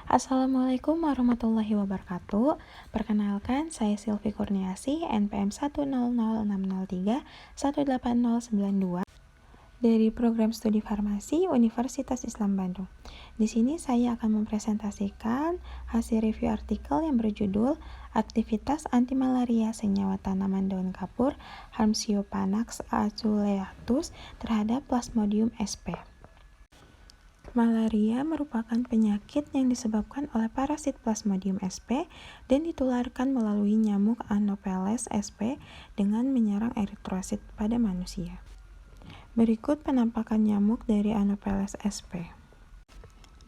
Assalamualaikum warahmatullahi wabarakatuh. Perkenalkan, saya Silvi Kurniasi, NPM 10060318092 dari Program Studi Farmasi Universitas Islam Bandung. Di sini saya akan mempresentasikan hasil review artikel yang berjudul Aktivitas Antimalaria Senyawa Tanaman Daun Kapur Harmsiopanax aculeatus terhadap Plasmodium sp. Malaria merupakan penyakit yang disebabkan oleh parasit Plasmodium sp dan ditularkan melalui nyamuk Anopheles sp dengan menyerang eritrosit pada manusia. Berikut penampakan nyamuk dari Anopheles sp.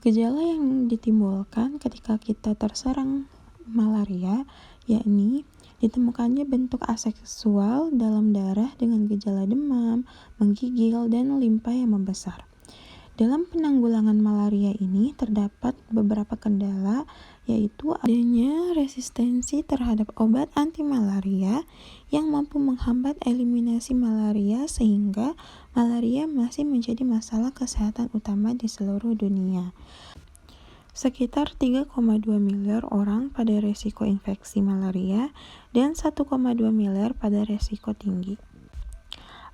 Gejala yang ditimbulkan ketika kita terserang malaria, yakni ditemukannya bentuk aseksual dalam darah dengan gejala demam, menggigil, dan limpa yang membesar. Dalam penanggulangan malaria ini terdapat beberapa kendala, yaitu adanya resistensi terhadap obat anti malaria yang mampu menghambat eliminasi malaria sehingga malaria masih menjadi masalah kesehatan utama di seluruh dunia. Sekitar 3,2 miliar orang pada risiko infeksi malaria dan 1,2 miliar pada risiko tinggi.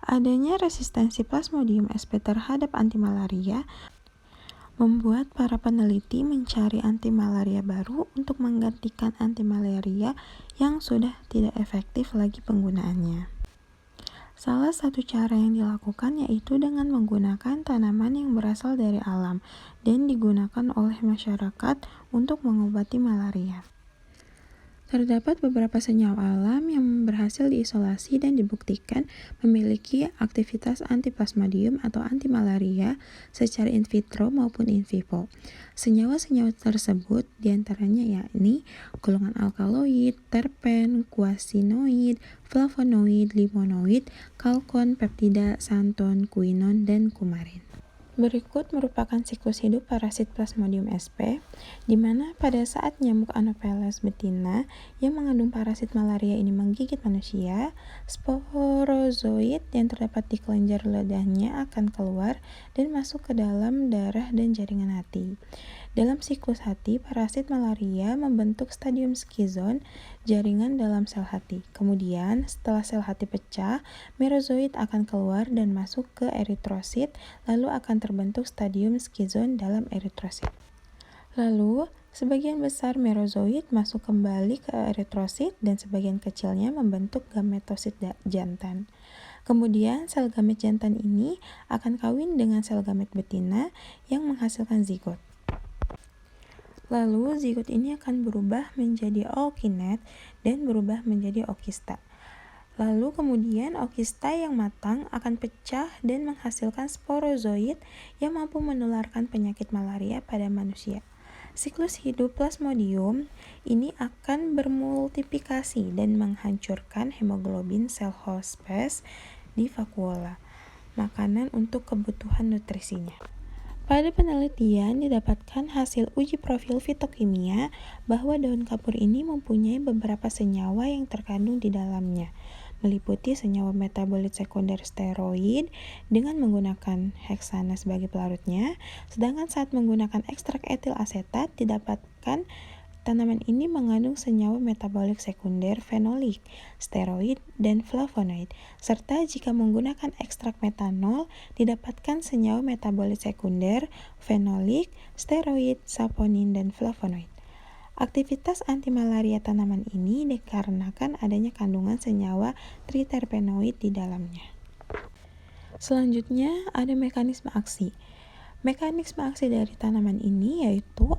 Adanya resistensi Plasmodium sp terhadap antimalaria membuat para peneliti mencari antimalaria baru untuk menggantikan antimalaria yang sudah tidak efektif lagi penggunaannya. Salah satu cara yang dilakukan yaitu dengan menggunakan tanaman yang berasal dari alam dan digunakan oleh masyarakat untuk mengobati malaria. Terdapat beberapa senyawa alam yang berhasil diisolasi dan dibuktikan memiliki aktivitas antiplasmodium atau antimalaria secara in vitro maupun in vivo. Senyawa-senyawa tersebut diantaranya yakni golongan alkaloid, terpen, kuasinoid, flavonoid, limonoid, kalkon, peptida, santon, kuinon, dan kumarin. Berikut merupakan siklus hidup parasit Plasmodium sp, di mana pada saat nyamuk Anopheles betina yang mengandung parasit malaria ini menggigit manusia, sporozoid yang terdapat di kelenjar lidahnya akan keluar dan masuk ke dalam darah dan jaringan hati. Dalam siklus hati, parasit malaria membentuk stadium skizon, jaringan dalam sel hati. Kemudian, setelah sel hati pecah, merozoid akan keluar dan masuk ke eritrosit, lalu akan terbentuk stadium skizon dalam eritrosit. Lalu, sebagian besar merozoid masuk kembali ke eritrosit dan sebagian kecilnya membentuk gametosit jantan. Kemudian, sel gamet jantan ini akan kawin dengan sel gamet betina yang menghasilkan zigot. Lalu, zigot ini akan berubah menjadi ookinet dan berubah menjadi ookista. Lalu kemudian ookista yang matang akan pecah dan menghasilkan sporozoid yang mampu menularkan penyakit malaria pada manusia. Siklus hidup Plasmodium ini akan bermultiplikasi dan menghancurkan hemoglobin sel hospes di vakuola, makanan untuk kebutuhan nutrisinya. Pada penelitian didapatkan hasil uji profil fitokimia bahwa daun kapur ini mempunyai beberapa senyawa yang terkandung di dalamnya, meliputi senyawa metabolit sekunder steroid dengan menggunakan heksana sebagai pelarutnya, sedangkan saat menggunakan ekstrak etil asetat didapatkan tanaman ini mengandung senyawa metabolik sekunder fenolik, steroid, dan flavonoid, serta jika menggunakan ekstrak metanol didapatkan senyawa metabolik sekunder fenolik, steroid, saponin, dan flavonoid. Aktivitas antimalaria tanaman ini dikarenakan adanya kandungan senyawa triterpenoid di dalamnya. Selanjutnya ada mekanisme aksi. Mekanisme aksi dari tanaman ini yaitu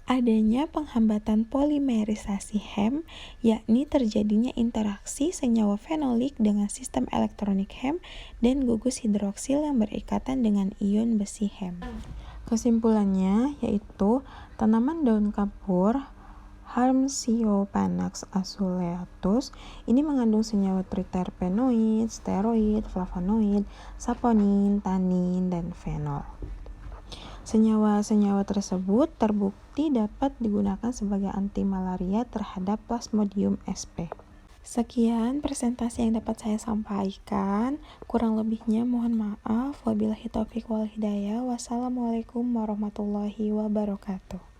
adanya penghambatan polimerisasi HEM, yakni terjadinya interaksi senyawa fenolik dengan sistem elektronik HEM dan gugus hidroksil yang berikatan dengan ion besi HEM. Kesimpulannya yaitu tanaman daun kapur Harmsiopanax aculeatus ini mengandung senyawa triterpenoid, steroid, flavonoid, saponin, tanin, dan fenol. Senyawa-senyawa tersebut terbukti dapat digunakan sebagai antimalaria terhadap Plasmodium sp. Sekian presentasi yang dapat saya sampaikan. Kurang lebihnya mohon maaf. Wabillahi taufiq wal hidayah. Wassalamualaikum warahmatullahi wabarakatuh.